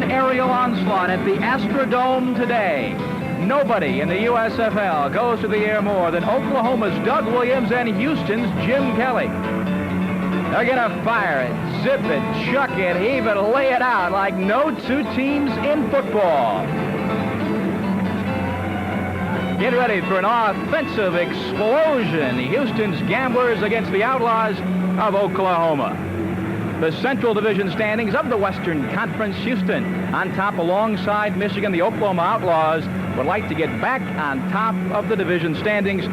an aerial onslaught at the Astrodome today. Nobody in the USFL goes to the air more than Oklahoma's Doug Williams and Houston's Jim Kelly. They're going to fire it, zip it, chuck it, even lay it out like no two teams in football. Get ready for an offensive explosion. Houston's Gamblers against the Outlaws of Oklahoma. The Central Division standings of the Western Conference. Houston on top alongside Michigan. The Oklahoma Outlaws would like to get back on top of the division standings.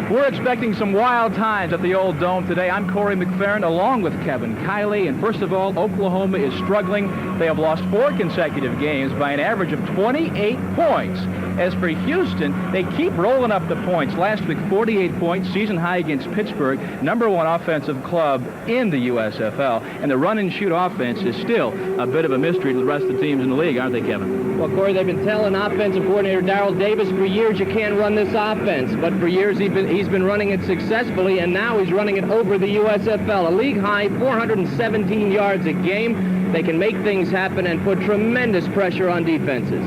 We're expecting some wild times at the Old Dome today. I'm Corey McFerrin along with Kevin Kiley. And first of all, Oklahoma is struggling. They have lost 4 consecutive games by an average of 28 points. As for Houston, they keep rolling up the points. Last week, 48 points, season high against Pittsburgh, #1 offensive club in the USFL. And the run-and-shoot offense is still a bit of a mystery to the rest of the teams in the league, aren't they, Kevin? Well, Corey, they've been telling offensive coordinator Darrell Davis for years you can't run this offense. But for years he's been running it successfully, and now he's running it over the USFL. A league-high 417 yards a game. They can make things happen and put tremendous pressure on defenses.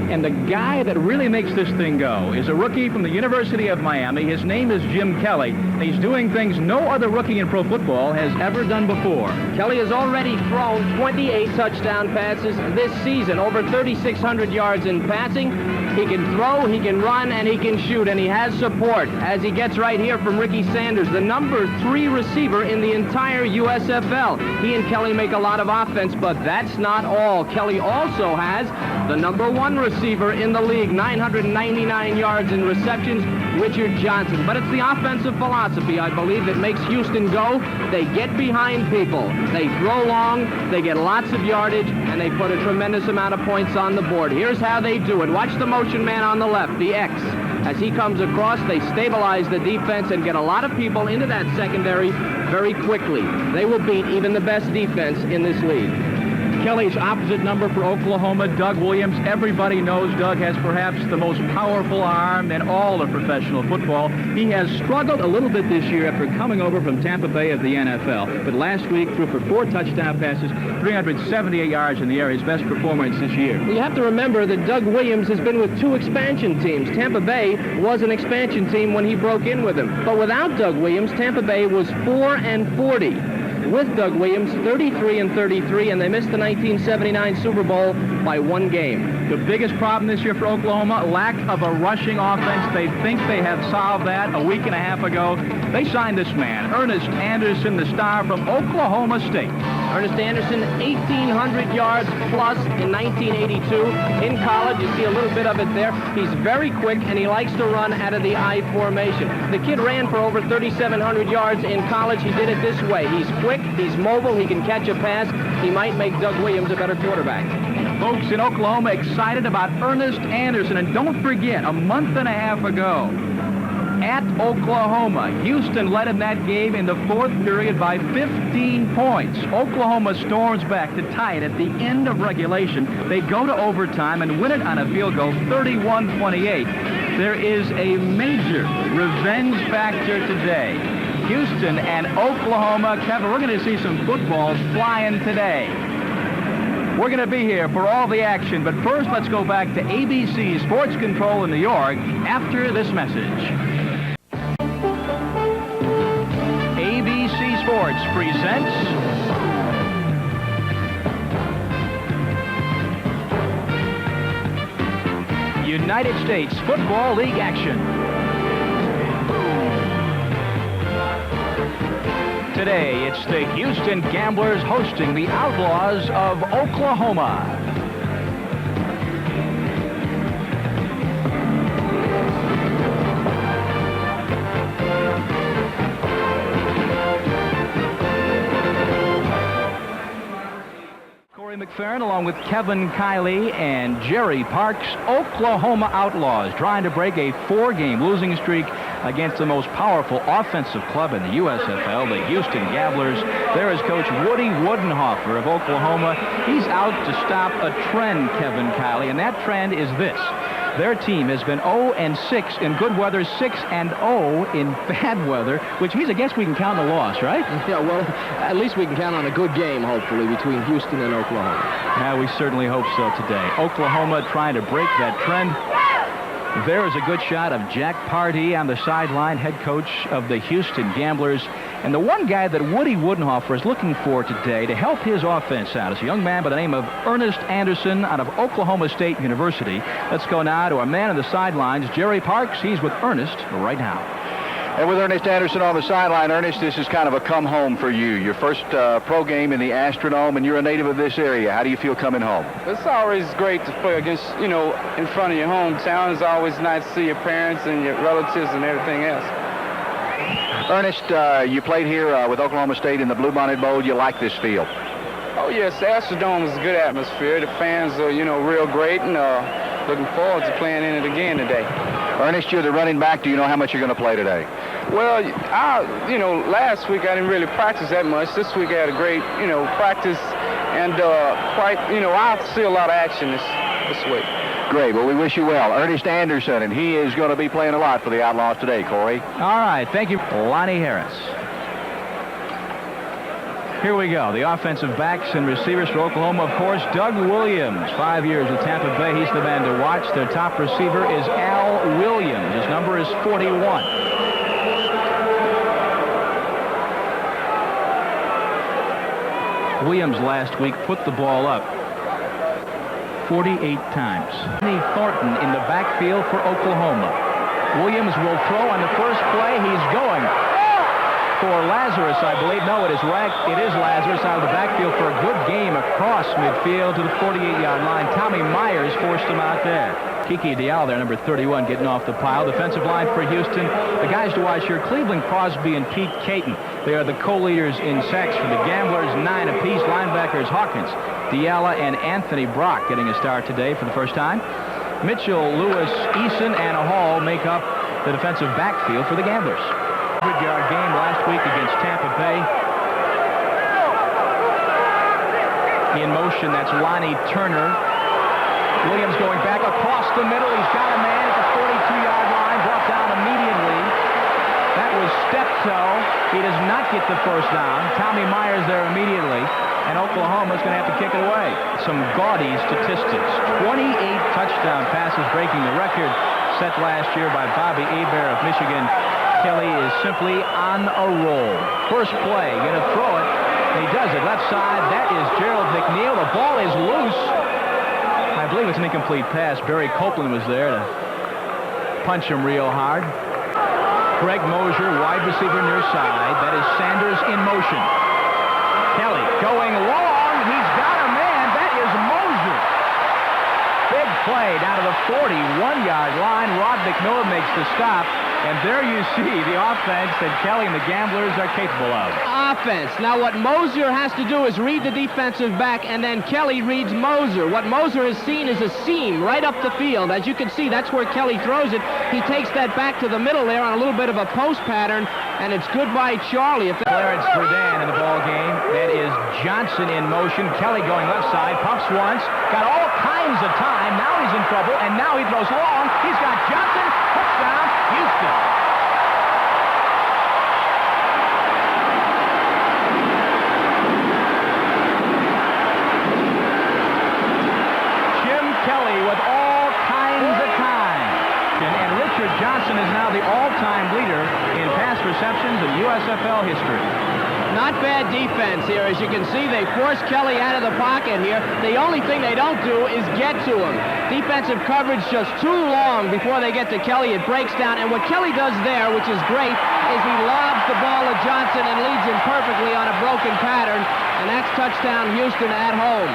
And the guy that really makes this thing go is a rookie from the University of Miami. His name is Jim Kelly. He's doing things no other rookie in pro football has ever done before. Kelly has already thrown 28 touchdown passes this season, over 3,600 yards in passing. He can throw, he can run, and he can shoot, and he has support, as he gets right here from Ricky Sanders, the #3 receiver in the entire USFL. He and Kelly make a lot of offense, but that's not all. Kelly also has the #1 receiver in the league, 999 yards in receptions, Richard Johnson. But it's the offensive philosophy, I believe, that makes Houston go. They get behind people. They throw long, they get lots of yardage, and they put a tremendous amount of points on the board. Here's how they do it. Watch the motion man on the left, the X. As he comes across, they stabilize the defense and get a lot of people into that secondary very quickly. They will beat even the best defense in this league. Kelly's opposite number for Oklahoma, Doug Williams. Everybody knows Doug has perhaps the most powerful arm in all of professional football. He has struggled a little bit this year after coming over from Tampa Bay of the NFL. But last week threw for 4 touchdown passes, 378 yards in the air, his best performance this year. You have to remember that Doug Williams has been with 2 expansion teams. Tampa Bay was an expansion team when he broke in with him. But without Doug Williams, Tampa Bay was 4-40. With Doug Williams, 33-33, and they missed the 1979 Super Bowl by 1 game. The biggest problem this year for Oklahoma, lack of a rushing offense. They think they have solved that a week and a half ago. They signed this man, Ernest Anderson, the star from Oklahoma State. Ernest Anderson, 1,800 yards plus in 1982. In college, you see a little bit of it there. He's very quick, and he likes to run out of the I formation. The kid ran for over 3,700 yards in college. He did it this way. He's quick, he's mobile, he can catch a pass. He might make Doug Williams a better quarterback. Folks in Oklahoma excited about Ernest Anderson. And don't forget, a month and a half ago, at Oklahoma, Houston led in that game in the 4th period by 15 points. Oklahoma storms back to tie it at the end of regulation. They go to overtime and win it on a field goal, 31-28. There is a major revenge factor today. Houston and Oklahoma. Kevin, we're going to see some footballs flying today. We're going to be here for all the action, but first let's go back to ABC Sports Control in New York after this message. ABC Sports presents United States Football League action. Today, it's the Houston Gamblers hosting the Outlaws of Oklahoma. Corey McFerrin along with Kevin Kiley and Jerry Parks. Oklahoma Outlaws trying to break a 4-game losing streak against the most powerful offensive club in the USFL, the Houston Gamblers. There is Coach Woody Woodenhofer of Oklahoma. He's out to stop a trend, Kevin Kiley, and that trend is this. Their team has been 0-6 in good weather, 6-0 in bad weather, which means I guess we can count a loss, right? Yeah, well, at least we can count on a good game, hopefully, between Houston and Oklahoma. Yeah, we certainly hope so today. Oklahoma trying to break that trend. There is a good shot of Jack Pardee on the sideline, head coach of the Houston Gamblers. And the one guy that Woody Woodenhofer is looking for today to help his offense out is a young man by the name of Ernest Anderson out of Oklahoma State University. Let's go now to our man on the sidelines, Jerry Parks. He's with Ernest right now. And with Ernest Anderson on the sideline, Ernest, this is kind of a come home for you. Your first pro game in the Astrodome, and you're a native of this area. How do you feel coming home? It's always great to play against, in front of your hometown. It's always nice to see your parents and your relatives and everything else. Ernest, you played here with Oklahoma State in the Bluebonnet Bowl. You like this field? Oh, yes, the Astrodome is a good atmosphere. The fans are, real great, and looking forward to playing in it again today. Ernest, you're the running back. Do you know how much you're going to play today? Well, last week I didn't really practice that much. This week I had a great, practice, and I'll see a lot of action this week. Great. Well, we wish you well. Ernest Anderson, and he is going to be playing a lot for the Outlaws today, Corey. All right. Thank you, Lonnie Harris. Here we go. The offensive backs and receivers for Oklahoma, of course, Doug Williams, 5 years with Tampa Bay. He's the man to watch. Their top receiver is Al Williams. His number is 41. Williams last week put the ball up 48 times. Anthony Thornton in the backfield for Oklahoma. Williams will throw on the first play. He's going for Lazarus, I believe. No, it is Lazarus out of the backfield for a good game across midfield to the 48-yard line. Tommy Myers forced him out there. Kiki Diallo there, number 31, getting off the pile. Defensive line for Houston. The guys to watch here, Cleveland Crosby and Pete Caton. They are the co-leaders in sacks for the Gamblers, 9 apiece. Linebackers Hawkins, Diallo, and Anthony Brock getting a start today for the first time. Mitchell, Lewis, Eason, and Hall make up the defensive backfield for the Gamblers. 100-yard game last week against Tampa Bay. In motion, that's Lonnie Turner. Williams going back across the middle. He's got a man at the 42-yard line, brought down immediately. That was step-toe. He does not get the first down. Tommy Myers there immediately, and Oklahoma's going to have to kick it away. Some gaudy statistics. 28 touchdown passes, breaking the record set last year by Bobby Hebert of Michigan. Kelly is simply on a roll. First play, going to throw it, and he does it. Left side, that is Gerald McNeil. The ball is loose. I believe it's an incomplete pass. Barry Copeland was there to punch him real hard. Greg Mosier, wide receiver near side. That is Sanders in motion. Kelly going long. He's got a man. That is Mosier. Big play down to the 41-yard line. Rod McMillan makes the stop. And there you see the offense that Kelly and the Gamblers are capable of. Offense. Now what Mosier has to do is read the defensive back, and then Kelly reads Mosier. What Mosier has seen is a seam right up the field. As you can see, that's where Kelly throws it. He takes that back to the middle there on a little bit of a post pattern, and it's goodbye Charlie. Clarence Verdun in the ball game. That is Johnson in motion. Kelly going left side, pumps once, got all kinds of time. Now he's in trouble, and now he throws long. He's got Johnson, touchdown, Houston. Jim Kelly with all kinds of time. And Richard Johnson is now the all-time leader in pass receptions in USFL history. Not bad defense here. As you can see, they force Kelly out of the pocket here. The only thing they don't do is get to him. Defensive coverage just too long before they get to Kelly. It breaks down. And what Kelly does there, which is great, is he lobs the ball to Johnson and leads him perfectly on a broken pattern. And that's touchdown Houston at home.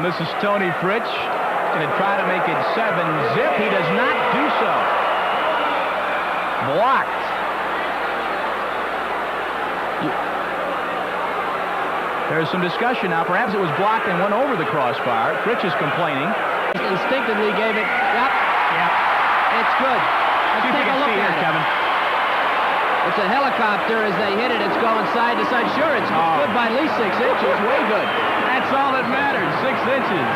This is Tony Fritsch going to try to make it 7-zip. He does not do so. Blocked. There's some discussion now. Perhaps it was blocked and went over the crossbar. Fritsch is complaining. Instinctively gave it. Yep. It's good. Let's take a look at it. Kevin. It's a helicopter as they hit it. It's going side to side. Sure, it's good by at least 6 inches. Way good. That's all that matters. 6 inches.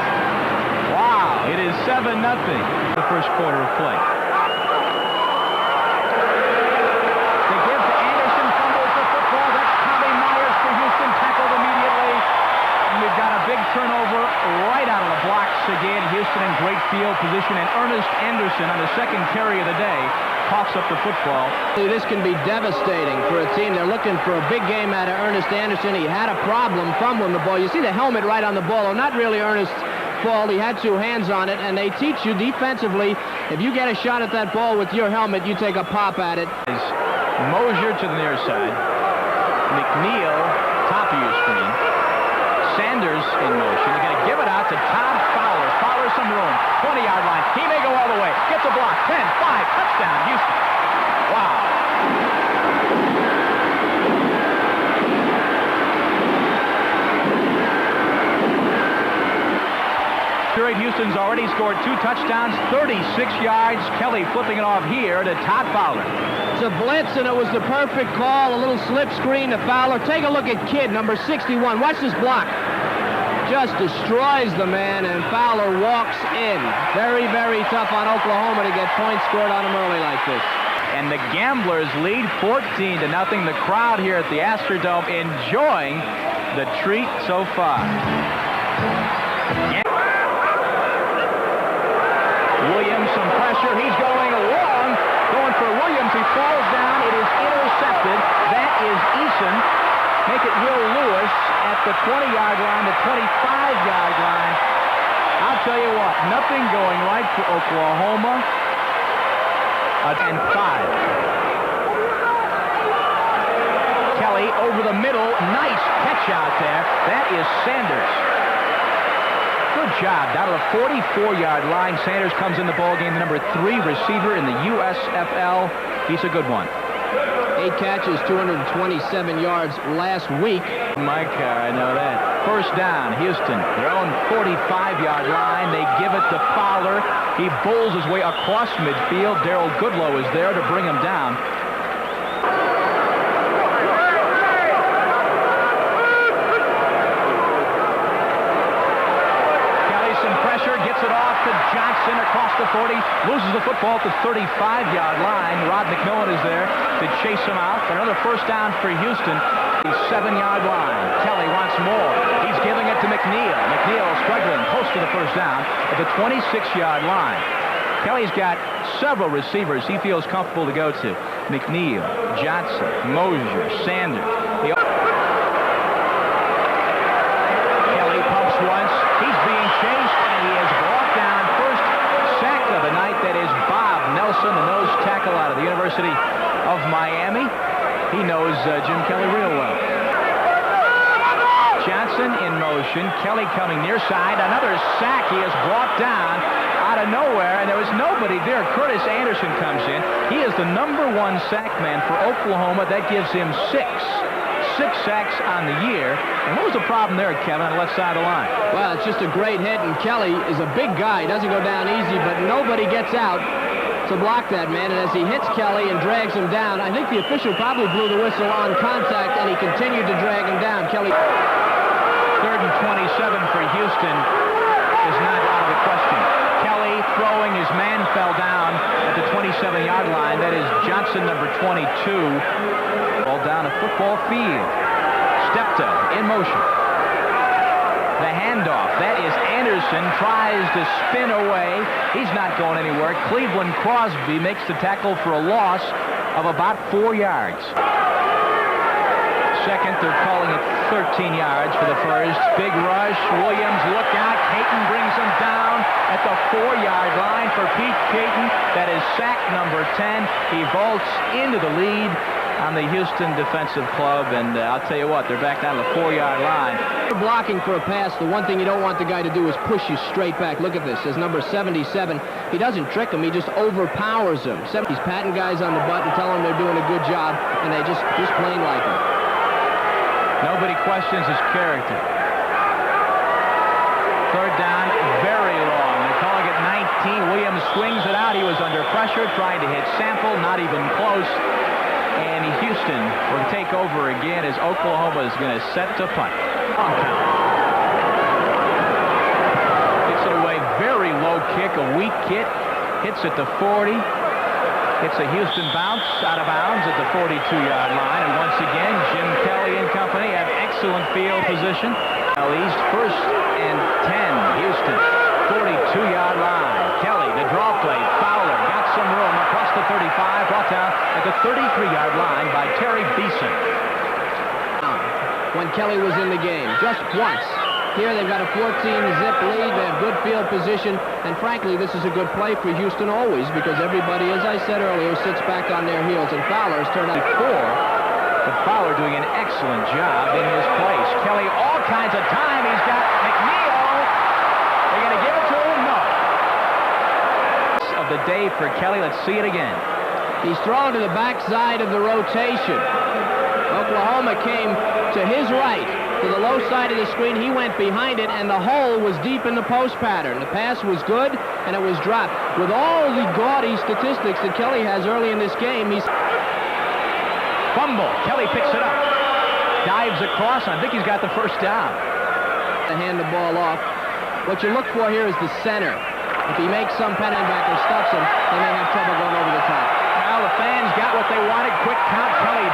Wow. It is 7-0, the first quarter of play. They give to Anderson, fumbles the football. That's Tommy Myers for Houston, tackled immediately. And we've got a big turnover right out of the blocks again. Houston in great field position, and Ernest Anderson on the second carry of the day coughs up the football. This can be devastating for a team. They're looking for a big game out of Ernest Anderson. He had a problem fumbling the ball. You see the helmet right on the ball. Not really Ernest's fault. He had two hands on it, and they teach you defensively, if you get a shot at that ball with your helmet, you take a pop at it. Mosier to the near side. McNeil, top of your screen. Sanders in motion. They're going to give it out to Todd Fowler. Fowler some room. 20-yard line. He may go all the way. Gets a block. 10, 5, touchdown, Houston. Wow. Houston's already scored 2 touchdowns, 36 yards. Kelly flipping it off here to Todd Fowler. It's a blitz, and it was the perfect call. A little slip screen to Fowler. Take a look at Kidd, number 61. Watch this block. Just destroys the man, and Fowler walks in. Very, very tough on Oklahoma to get points scored on him early like this. And the Gamblers lead 14-0. The crowd here at the Astrodome enjoying the treat so far. Williams, some pressure. He's going long. Going for Williams. He falls down. It is intercepted. That is Eason. Make it Will Lewis at the 20-yard line, the 25-yard line. I'll tell you what, nothing going right for Oklahoma. And 5. Kelly over the middle. Nice catch out there. That is Sanders. Good job. Down to the 44-yard line. Sanders comes in the ballgame, the number 3 receiver in the USFL. He's a good one. 8 catches, 227 yards last week. My car, I know that. First down, Houston. Their own 45-yard line. They give it to Fowler. He bowls his way across midfield. Darrell Goodlow is there to bring him down. Gets it off to Johnson across the 40, loses the football at the 35-yard line. Rod McMillan is there to chase him out. For another first down for Houston. The 7-yard line. Kelly wants more. He's giving it to McNeil. McNeil struggling close to the first down at the 26-yard line. Kelly's got several receivers he feels comfortable to go to. McNeil, Johnson, Mosier, Sanders. Kelly pumps once. He's being chased, and he is brought down. First sack of the night. That is Bob Nelson, the nose tackle out of the University of Miami. He knows Jim Kelly real well. Johnson in motion. Kelly coming near side. Another sack. He is brought down out of nowhere, and there was nobody there. Curtis Anderson comes in. He is the number 1 sack man for Oklahoma. That gives him 6 sacks on the year. And what was the problem there, Kevin, on the left side of the line? Well, it's just a great hit, and Kelly is a big guy. He doesn't go down easy, but nobody gets out to block that man. And as he hits Kelly and drags him down, I think the official probably blew the whistle on contact, and he continued to drag him down. Kelly. 3rd and 27 for Houston is not out of the question. Kelly throwing. His man fell down at the 27-yard line. That is Johnson, number 22. Ball down a football field. Steptoe in motion. The handoff. That is Anderson. Tries to spin away. He's not going anywhere. Cleveland Crosby makes the tackle for a loss of about 4 yards. Second, they're calling it 13 yards for the first. Big rush. Williams, look out. Caton brings him down at the 4-yard line for Pete Caton. That is sack number 10. He vaults into the lead on the Houston Defensive Club, and I'll tell you what, they're back down to the 4-yard line. Blocking for a pass, the one thing you don't want the guy to do is push you straight back. Look at this. As number 77, he doesn't trick him, he just overpowers him. He's patting guys on the butt and telling them they're doing a good job, and they just plain like him. Nobody questions his character. 3rd down, very long. They're calling it 19. Williams swings it out. He was under pressure, trying to hit Sample, not even close. And Houston will take over again as Oklahoma is going to set to punt. On count. Gets it away very low kick, a weak kick. Hits at the 40. It's a Houston bounce out of bounds at the 42-yard line. And once again, Jim Kelly and company have excellent field position. East, 1st and 10, Houston, 42-yard line. Kelly, the draw play. Fowler got some room across the 35, brought down at the 33-yard line by Terry Beeson. When Kelly was in the game, just once. Here they've got a 14-zip lead. They have good field position. And frankly, this is a good play for Houston always because everybody, as I said earlier, sits back on their heels. And Fowler has turned out 4. But Fowler doing an excellent job in his place. Kelly, all kinds of time. He's got McNeil. They're going to give it to him? No. Of the day for Kelly. Let's see it again. He's thrown to the backside of the rotation. Oklahoma came to his right, to the low side of the screen. He went behind it, and the hole was deep in the post pattern. The pass was good, and it was dropped. With all the gaudy statistics that Kelly has early in this game, he's... Fumble. Kelly picks it up. Dives across. I think he's got the first down. To hand the ball off. What you look for here is the center. If he makes some penalty-backer stuffs him, they may have trouble going over the top. Well, the fans got what they wanted. Quick count. Kelly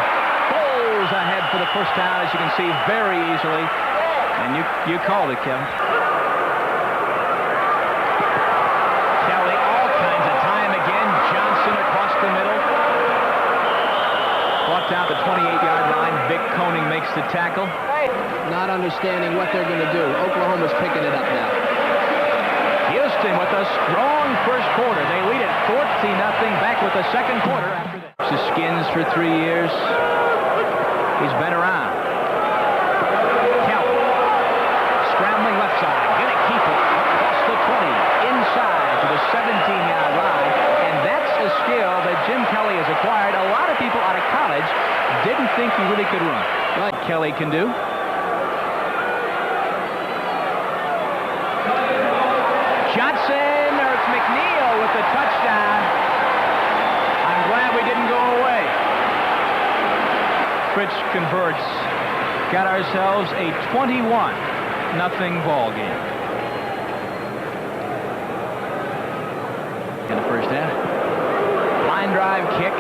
bowls ahead for the first down, as you can see, very easily. And you called it, Kevin. Kelly, all kinds of time again. Johnson across the middle. Brought down the 28-yard line. Vic Koenig makes the tackle. Not understanding what they're going to do. Oklahoma's picking it up now. Houston with a strong first quarter. They lead it 14-0 back with the second quarter after that. The Skins for 3 years. He's been around. Kelly. Scrambling left side. Gonna keep it across the 20. Inside to the 17-yard line. And that's a skill that Jim Kelly has acquired. A lot of people out of college didn't think he really could run. What Kelly can do. Johnson, or it's McNeil with the touchdown. I'm glad we didn't go away. Fritz converts. Got ourselves a 21-0 ball game. In the first half. Line drive kick.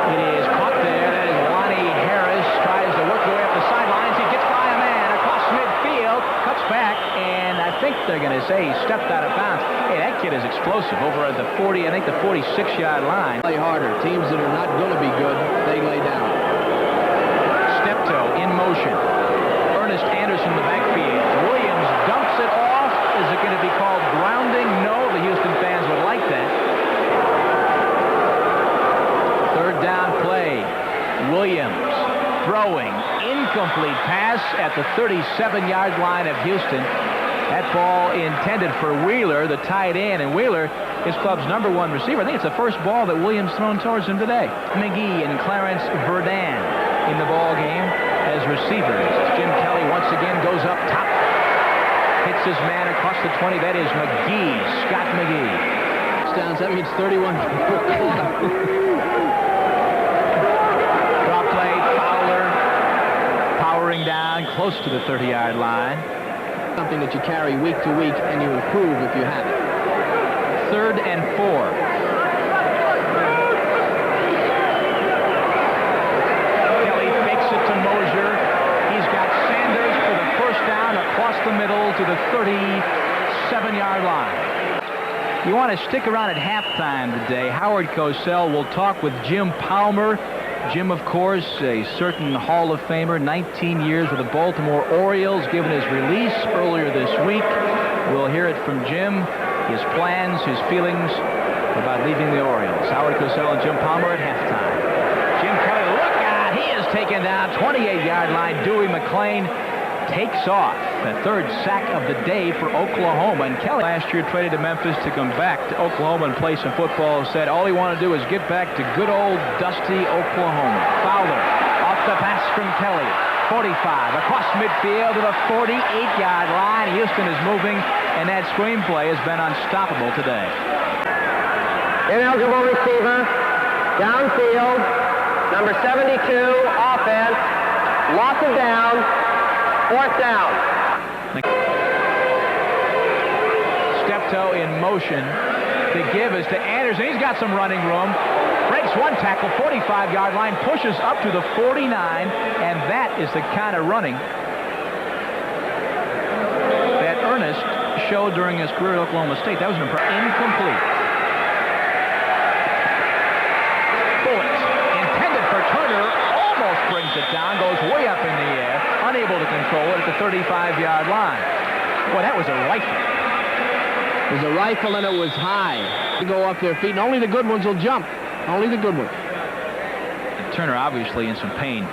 It is caught there. That is Lonnie Harris. Tries to work away up the sidelines. He gets by a man across midfield. Cuts back, and I think they're going to say he stepped out of bounds. Hey, that kid is explosive over at the 40, I think the 46-yard line. Play harder. Teams that are not going to be good, they lay down. Steptoe in motion. Ernest Anderson in the backfield. Williams dumps it off. Is it going to be called grounding? No, the Houston fans would like that. Third down play. Williams throwing. Incomplete pass at the 37-yard line of Houston. That ball intended for Wheeler, the tight end, and Wheeler, his club's #1 receiver. I think it's the first ball that Williams thrown towards him today. McGee and Clarence Verdun in the ball game as receivers. Jim Kelly once again goes up top. Hits his man across the 20. That is McGee, Scott McGee. Touchdowns, that means 31. Drop play, Fowler powering down close to the 30-yard line. Something that you carry week to week and you improve if you have it. 3rd and 4. Kelly fakes it to Mosier. He's got Sanders for the first down across the middle to the 37-yard line. You want to stick around at halftime today. Howard Cosell will talk with Jim Palmer. Jim, of course, a certain Hall of Famer, 19 years with the Baltimore Orioles, given his release earlier this week. We'll hear it from Jim, his plans, his feelings about leaving the Orioles. Howard Cosell and Jim Palmer at halftime. Jim Kelly, look out! He is taken down, 28-yard line. Dewey McClain takes off. The 3rd sack of the day for Oklahoma. And Kelly last year traded to Memphis to come back to Oklahoma and play some football. Said all he wanted to do is get back to good old dusty Oklahoma. Fowler off the pass from Kelly. 45 across midfield to the 48-yard line. Houston is moving, and that screenplay has been unstoppable today. Ineligible receiver, downfield, number 72, offense, loss of down, 4th down. step-toe in motion. The give is to Anderson. He's got some running room. Breaks one tackle, 45-yard line, pushes up to the 49, and that is the kind of running that Ernest showed during his career at Oklahoma State. That was an incomplete. Bullet intended for Turner, almost brings it down, goes way up in the air, unable to control it at the 35-yard line. Boy, that was a rifle. It was a rifle and it was high. They go off their feet, and only the good ones will jump. Only the good ones. And Turner obviously in some pain.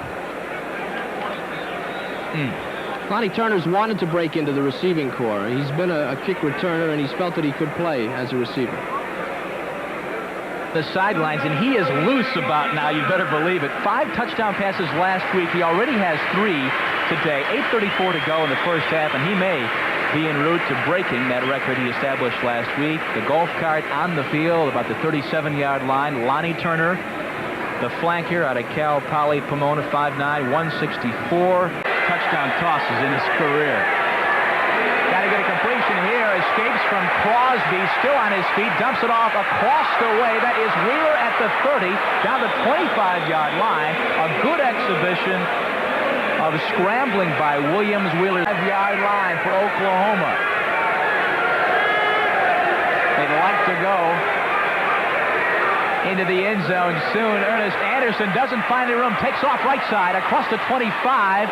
Lonnie Turner's wanted to break into the receiving corps. He's been a kick returner, and he's felt that he could play as a receiver. The sidelines, and he is loose about now, you better believe it. 5 touchdown passes last week. He already has 3 today. 8:34 to go in the first half, and he may be en route to breaking that record he established last week. The golf cart on the field about the 37-yard line. Lonnie Turner, the flanker out of Cal Poly Pomona, 5'9", 164. Touchdown tosses in his career. Got to get a completion here. Escapes from Crosby, still on his feet, dumps it off across the way. That is Wheeler at the 30, down the 25-yard line. A good exhibition of scrambling by Williams. Wheeler, 5-yard line for Oklahoma. They'd like to go into the end zone soon. Ernest Anderson doesn't find the room, takes off right side across the 25,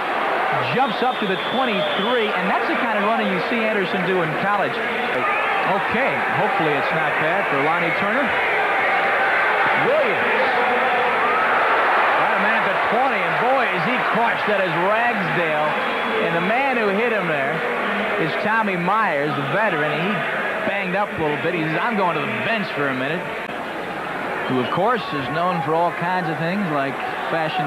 jumps up to the 23, and that's the kind of running you see Anderson do in college. Okay, hopefully it's not bad for Lonnie Turner. Williams. Right a man at the 20, and boy, is he crushed. That is Ragsdale. And the man who hit him there is Tommy Myers, the veteran, and he banged up a little bit. He says, I'm going to the bench for a minute. Who, of course, is known for all kinds of things like fashion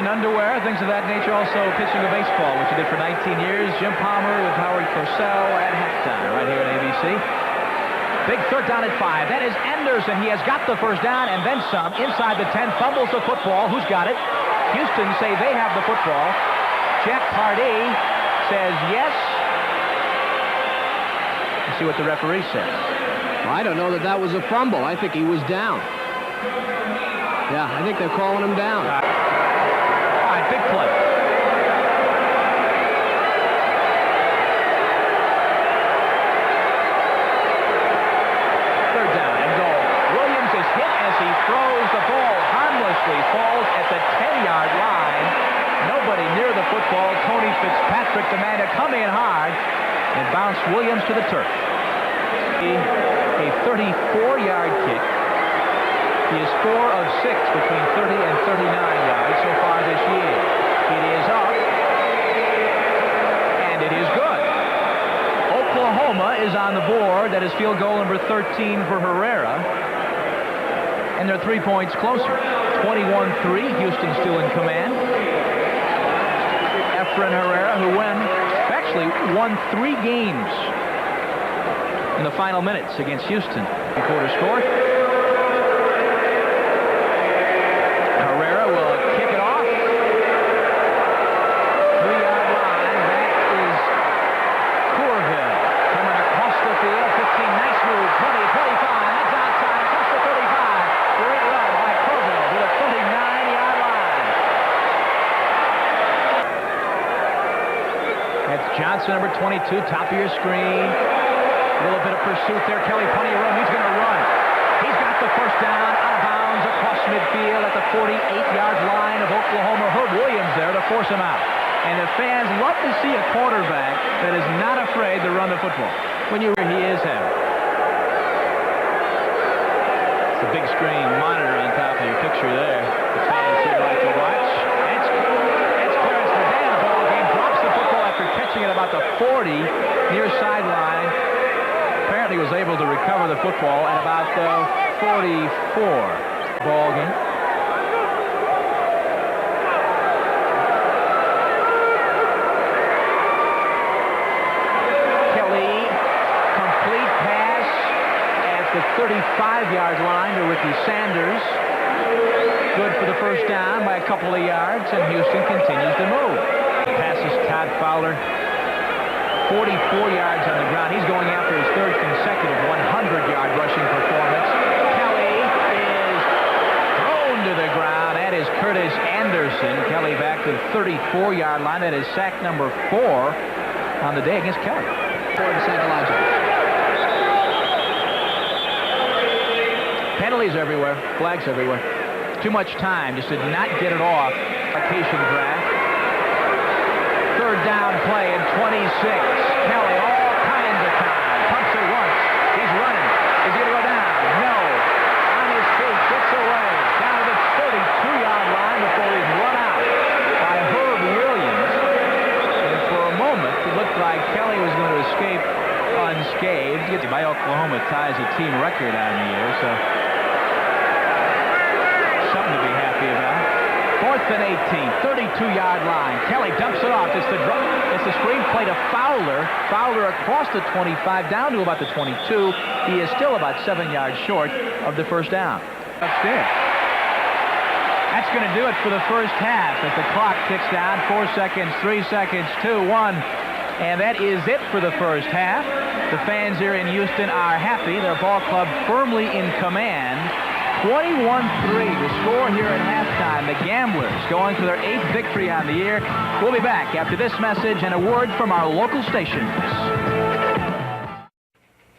underwear, things of that nature. Also pitching a baseball, which he did for 19 years. Jim Palmer with Howard Cosell at halftime right here at ABC. Big third down at 5. That is Anderson. He has got the first down and then some. Inside the 10, fumbles the football. Who's got it? Houston say they have the football. Jack Pardee says yes. Let's see what the referee says. Well, I don't know that was a fumble. I think he was down. Yeah, I think they're calling him down. All right, big play. Third down and goal. Williams is hit as he throws the ball harmlessly, falls at the 10-yard line. Nobody near the football. Tony Fitzpatrick, the man to come in hard and bounce Williams to the turf. A 34-yard kick. He is 4 of 6 between 30 and 39 yards so far this year. It is up, and it is good. Oklahoma is on the board. That is field goal number 13 for Herrera, and they're 3 points closer. 21-3. Houston still in command. Efren Herrera, who actually won 3 games in the final minutes against Houston. Quarter score. Herrera will kick it off. 3-yard line. That is Courville coming across the field. 15. Nice move. 20, 25. That's outside across the 35. Great run by Courville to the 39-yard line. That's Johnson, number 22, top of your screen. A little bit of pursuit there. Kelly, plenty of room. He's going to run. He's got the first down, out of bounds, across midfield at the 48-yard line of Oklahoma. Herb Williams there to force him out. And the fans love to see a quarterback that is not afraid to run the football. When he is having. It's a big screen monitor on top of your picture there. The fans here like to watch. It's clearance for Dan. Ball game. Drops the football after catching it about the 40 near sideline. Apparently was able to recover the football at about the 44 ball game. Kelly, complete pass at the 35-yard line to Ricky Sanders. Good for the first down by a couple of yards, and Houston continues to move. Passes Todd Fowler. 44 yards on the ground. He's going after his third consecutive 100-yard rushing performance. Kelly is thrown to the ground. That is Curtis Anderson. Kelly back to the 34-yard line. That is sack number 4 on the day against Kelly. For the psychological. Penalties everywhere. Flags everywhere. Too much time. Just did not get it off. Vacation draft. Third down play in 26. Kelly, all kinds of time. Pumps it once. He's running. Is he going to go down? No. On his feet. Gets away. Down to the 32-yard line before he's run out by Herb Williams. And for a moment, it looked like Kelly was going to escape unscathed. By Oklahoma ties a team record on the year, so something to be happy about. 4th and 18, 32-yard line. Kelly dumps it off. It's the screen play to Fowler. Fowler across the 25, down to about the 22. He is still about 7 yards short of the first down. Upstairs. That's going to do it for the first half as the clock ticks down. 4 seconds, 3 seconds, 2, 1. And that is it for the first half. The fans here in Houston are happy. Their ball club firmly in command. 21-3 the score here at halftime. The Gamblers going for their 8th victory on the year. We'll be back after this message and a word from our local stations.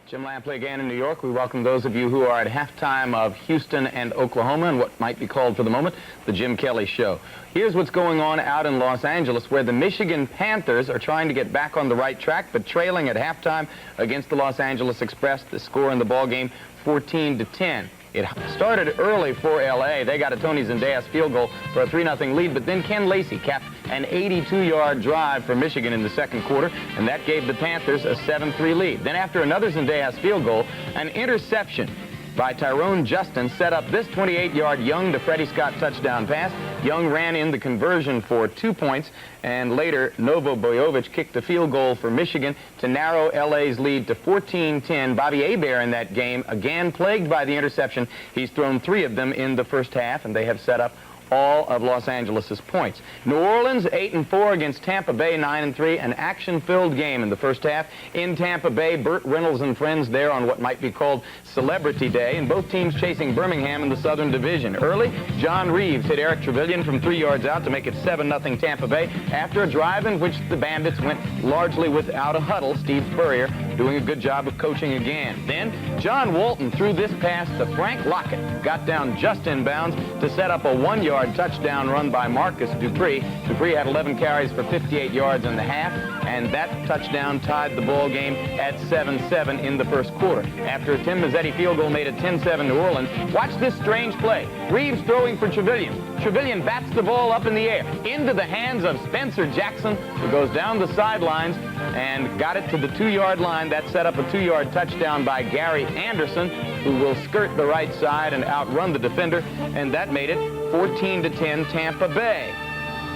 Jim Lampley again in New York. We welcome those of you who are at halftime of Houston and Oklahoma and what might be called for the moment the Jim Kelly Show. Here's what's going on out in Los Angeles, where the Michigan Panthers are trying to get back on the right track, but trailing at halftime against the Los Angeles Express. The score in the ball game, 14-10. It started early for L.A. They got a Tony Zendejas field goal for a 3-0 lead, but then Ken Lacey capped an 82-yard drive for Michigan in the second quarter, and that gave the Panthers a 7-3 lead. Then after another Zendejas field goal, an interception by Tyrone Justin set up this 28-yard Young to Freddie Scott touchdown pass. Young ran in the conversion for 2 points, and later Novo Bojovic kicked the field goal for Michigan to narrow L.A.'s lead to 14-10. Bobby Hebert in that game, again plagued by the interception. He's thrown 3 of them in the first half, and they have set up all of Los Angeles' points. New Orleans 8-4 against Tampa Bay 9-3, an action-filled game in the first half. In Tampa Bay, Burt Reynolds and friends there on what might be called Celebrity Day, and both teams chasing Birmingham in the Southern Division. Early, John Reeves hit Eric Trevelyan from 3 yards out to make it 7-0 Tampa Bay after a drive in which the Bandits went largely without a huddle. Steve Spurrier doing a good job of coaching again. Then, John Walton threw this pass to Frank Lockett, got down just in bounds to set up a 1-yard touchdown run by Marcus Dupree. Dupree had 11 carries for 58 yards in the half, and that touchdown tied the ball game at 7-7 in the first quarter. After a Tim Mazzetti field goal made it 10-7 New Orleans, watch this strange play. Reeves throwing for Trevelyan. Trevelyan bats the ball up in the air into the hands of Spencer Jackson, who goes down the sidelines and got it to the 2-yard line. That set up a 2-yard touchdown by Gary Anderson, who will skirt the right side and outrun the defender, and that made it 14-10 Tampa Bay.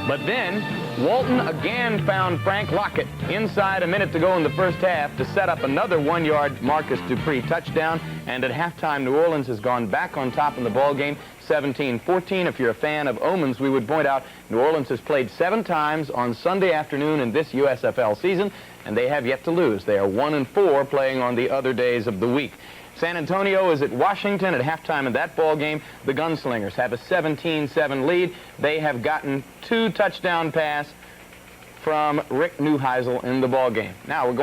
But then Walton again found Frank Lockett inside a minute to go in the first half to set up another 1-yard Marcus Dupree touchdown, and at halftime New Orleans has gone back on top in the ball game, 17-14. If you're a fan of omens, we would point out New Orleans has played 7 times on Sunday afternoon in this USFL season, and they have yet to lose. They are 1-4 playing on the other days of the week. San Antonio is at Washington at halftime in that ball game. The Gunslingers have a 17-7 lead. They have gotten 2 touchdown pass from Rick Neuheisel in the ball game. Now we're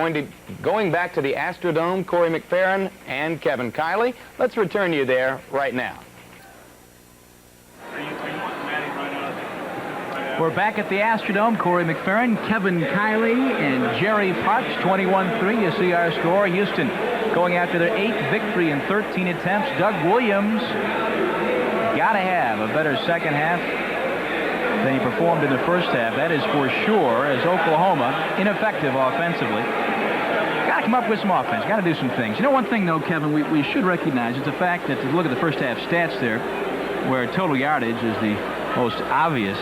going back to the Astrodome. Corey McFerrin and Kevin Kiley. Let's return you there right now. We're back at the Astrodome. Corey McFerrin, Kevin Kiley, and Jerry Parks. 21-3. You see our score. Houston going after their 8th victory in 13 attempts. Doug Williams got to have a better second half than he performed in the first half. That is for sure, as Oklahoma, ineffective offensively. Got to come up with some offense. Got to do some things. You know, one thing, though, Kevin, we should recognize is the fact that, if you look at the first half stats there, where total yardage is the most obvious,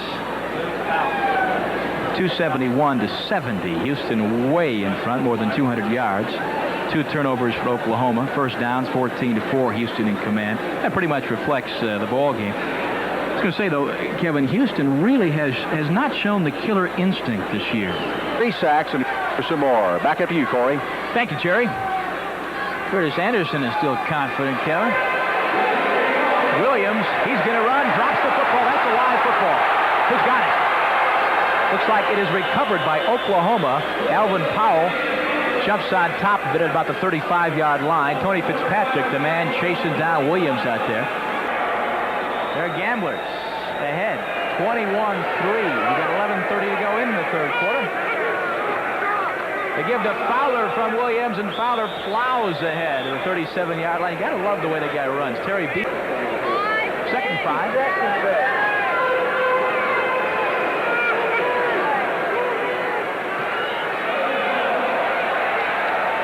271-70. Houston way in front, more than 200 yards. 2 turnovers for Oklahoma. First downs, 14-4. Houston in command. That pretty much reflects the ball game. I was going to say, though, Kevin, Houston really has not shown the killer instinct this year. 3 sacks and For some more. Back up to you, Corey. Thank you, Jerry. Curtis Anderson is still confident, Kevin. Williams, he's going to run, drops the football. That's a live football. Who's got it? Looks like it is recovered by Oklahoma. Alvin Powell jumps on top of it at about the 35-yard line. Tony Fitzpatrick, the man chasing down Williams out there. They're Gamblers ahead, 21-3. We got 11:30 to go in the third quarter. They give to Fowler from Williams, and Fowler plows ahead to the 37-yard line. You got to love the way the guy runs. Terry B. Second 5.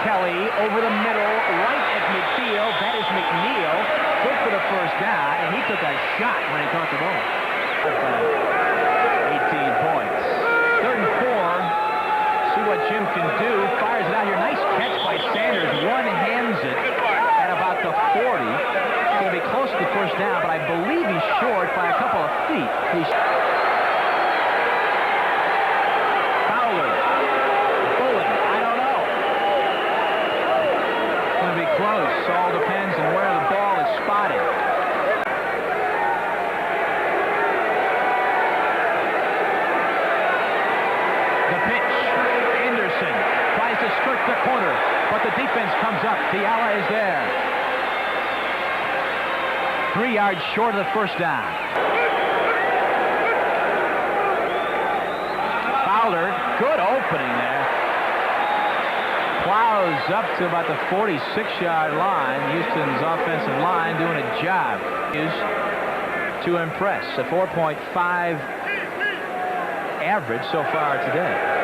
Kelly over the middle, right at midfield. That is McNeil. Good for the first down, and he took a shot when he caught the ball. 18 points. Third and 4. See what Jim can do. Fires it out here. Nice catch by Sanders. One-hands it at about the 40. It's going to be close to the first down, but I believe he's short by a couple of feet. Fowler. Bowling. I don't know. It's going to be close. All depends on where the ball is spotted. The pitch. Anderson tries to skirt the corner, but the defense comes up. Fiala is there. 3 yards short of the first down. Fowler, good opening there. Plows up to about the 46-yard line. Houston's offensive line doing a job to impress. A 4.5 average so far today.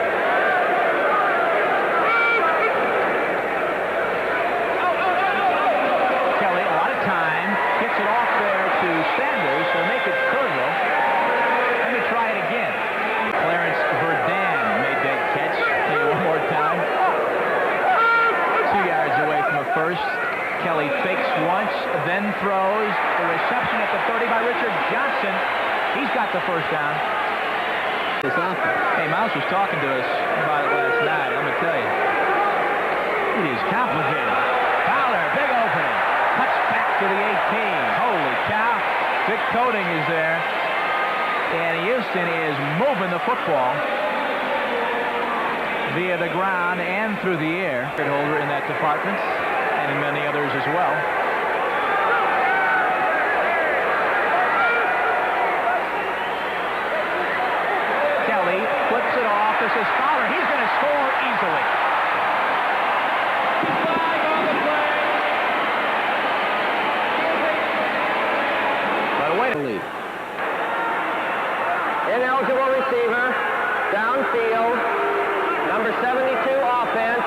Sanders will make it third row. Let me try it again. Clarence Verdun made that catch. Take it one more time. 2 yards away from the first. Kelly fakes once, then throws. The reception at the 30 by Richard Johnson. He's got the first down. Hey, Mouse was talking to us about it last night. Let me tell you. It is complicated. Fowler, big opening. Cuts back to the 18. Holy cow. Dick Coding is there, and Houston is moving the football via the ground and through the air. Holder in that department, and many others as well. Kelly flips it off. This is Fowler. He's going to score easily. Ineligible receiver, downfield, number 72 offense,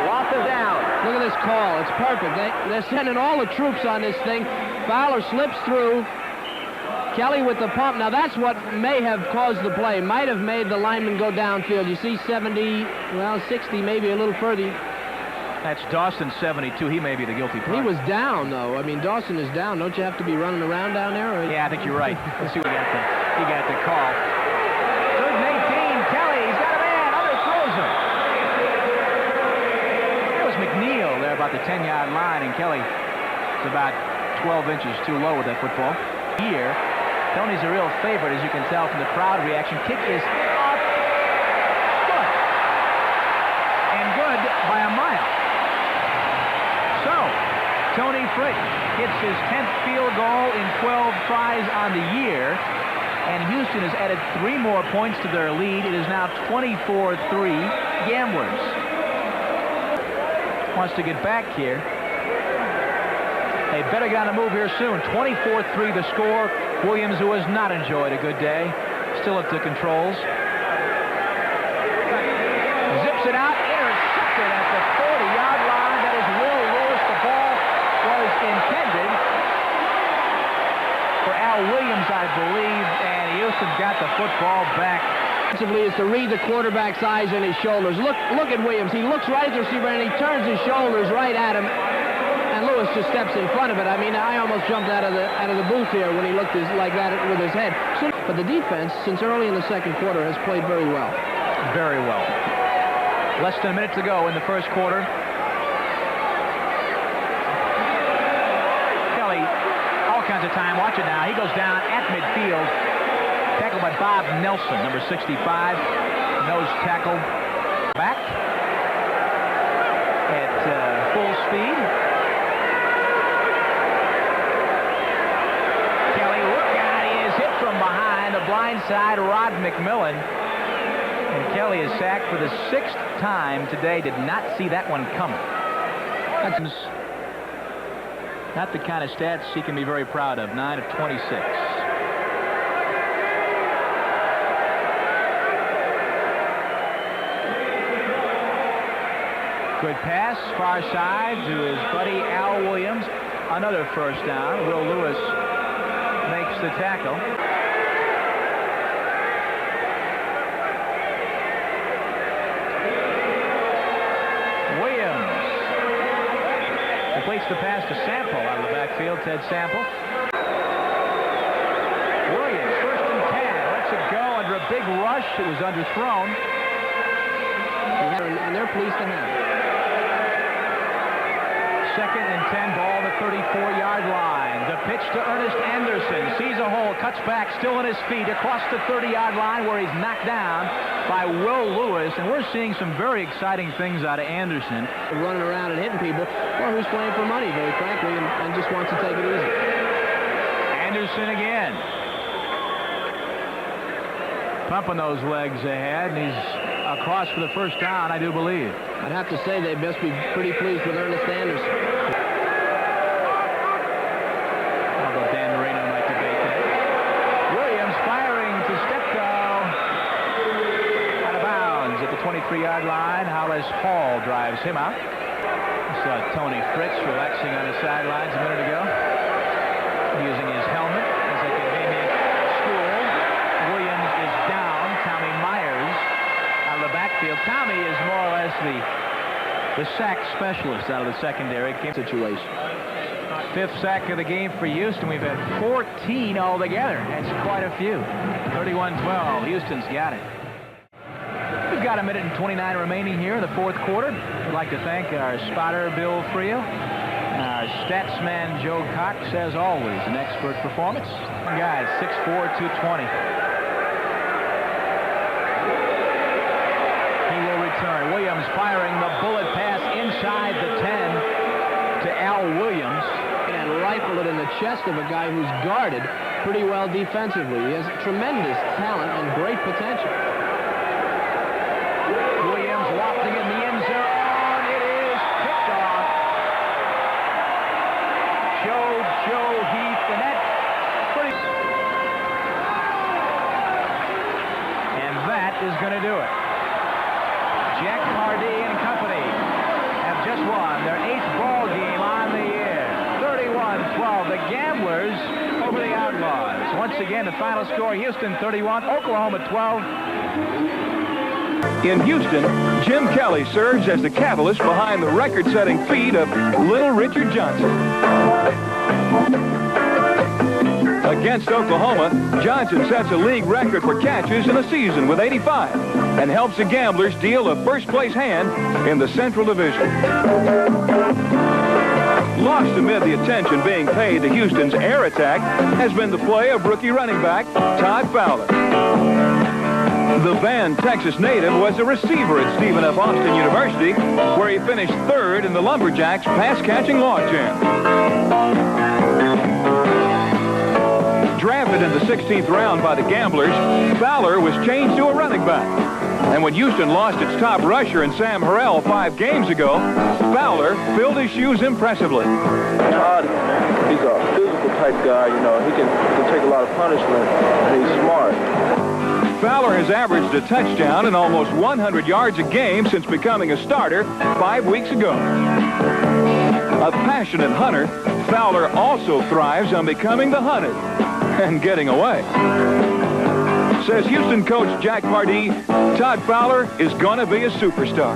loss of down. Look at this call. It's perfect. They're sending all the troops on this thing. Fowler slips through. Kelly with the pump. Now that's what may have caused the play. Might have made the lineman go downfield. You see 70, well, 60, maybe a little further. That's Dawson, 72. He may be the guilty party. He was down, though. I mean, Dawson is down. Don't you have to be running around down there? Or... Yeah, I think you're right. Let's see what he got the call. Third and 18. Kelly, he's got a man. Underthrows him. That was McNeil there about the 10-yard line, and Kelly is about 12 inches too low with that football. Here, Tony's a real favorite, as you can tell from the crowd reaction. Kick is up. Good. And good by a mile. So, Tony Frick gets his 10th field goal in 12 tries on the year, and Houston has added 3 more points to their lead. It is now 24-3 Gamblers. Wants to get back here. They better get on the move here soon. 24-3 the score. Williams, who has not enjoyed a good day, still at the controls. Zips it out, intercepted at the 40-yard line. That is Will Lewis. The ball was intended for Al Williams, I believe, and Houston got the football back. Offensively is to read the quarterback's eyes and his shoulders. Look at Williams. He looks right at the receiver, and he turns his shoulders right at him. And Lewis just steps in front of it. I mean, I almost jumped out of the booth here when he looked like that with his head. But the defense, since early in the second quarter, has played very well. Very well. Less than a minute to go in the first quarter. Kelly, all kinds of time. Watch it now. He goes down at midfield. Tackled by Bob Nelson, number 65. Nose tackle. Back at full speed. Kelly, look out. He is hit from behind. The blind side, Rod McMillan. And Kelly is sacked for the 6th time today. Did not see that one coming. That's not the kind of stats he can be very proud of. 9 of 26. Good pass, far side to his buddy Al Williams. Another first down. Will Lewis makes the tackle. Completes the pass to Sample out of the backfield. Ted Sample. Williams, 1st and 10. Lets it go under a big rush. It was underthrown. And they're pleased to have it. 2nd and 10. Ball to 34-yard line. The pitch to Ernest Anderson. Sees a hole. Cuts back. Still on his feet. Across the 30-yard line where he's knocked down by Will Lewis. And we're seeing some very exciting things out of Anderson. Running around and hitting people, or who's playing for money, very frankly, and just wants to take it easy. Anderson again. Pumping those legs ahead, and he's across for the first down, I do believe. I'd have to say they must be pretty pleased with Ernest Anderson. Although Dan Marino might debate that. Williams firing to Steptoe. Out of bounds at the 23-yard line. Hollis Hall drives him out. We saw Tony Fritz relaxing on the sidelines a minute ago, using his helmet as a convenient stool. Williams is down. Tommy Myers out of the backfield. Tommy is more or less the sack specialist out of the secondary situation. 5th sack of the game for Houston. We've had 14 altogether. That's quite a few. 31-12. Houston's got it. We've got a minute and 29 remaining here in the 4th quarter. I'd like to thank our spotter, Bill Frio, our statsman, Joe Cox, as always, an expert performance. Guys, 6'4", 220. He will return. Williams firing the bullet pass inside the 10 to Al Williams. And rifle it in the chest of a guy who's guarded pretty well defensively. He has tremendous talent and great potential. Williams lofting in the end zone. It is picked off. Joe Heath, and that pretty. And that is going to do it. Jack Pardee and company have just won their 8th ball game on the year. 31-12. The Gamblers over the Outlaws. Once again, the final score: Houston 31, Oklahoma 12. In Houston, Jim Kelly serves as the catalyst behind the record-setting feat of Little Richard Johnson. Against Oklahoma, Johnson sets a league record for catches in a season with 85 and helps the Gamblers deal a first-place hand in the Central Division. Lost amid the attention being paid to Houston's air attack has been the play of rookie running back Todd Fowler. The Van, Texas native was a receiver at Stephen F. Austin University, where he finished 3rd in the Lumberjacks pass-catching logjam. Drafted in the 16th round by the Gamblers, Fowler was changed to a running back. And when Houston lost its top rusher in Sam Harrell 5 games ago, Fowler filled his shoes impressively. Todd, he's a physical type guy, you know. He can take a lot of punishment, and he's smart. Fowler has averaged a touchdown and almost 100 yards a game since becoming a starter 5 weeks ago. A passionate hunter, Fowler also thrives on becoming the hunted and getting away. Says Houston coach Jack Pardee, Todd Fowler is going to be a superstar.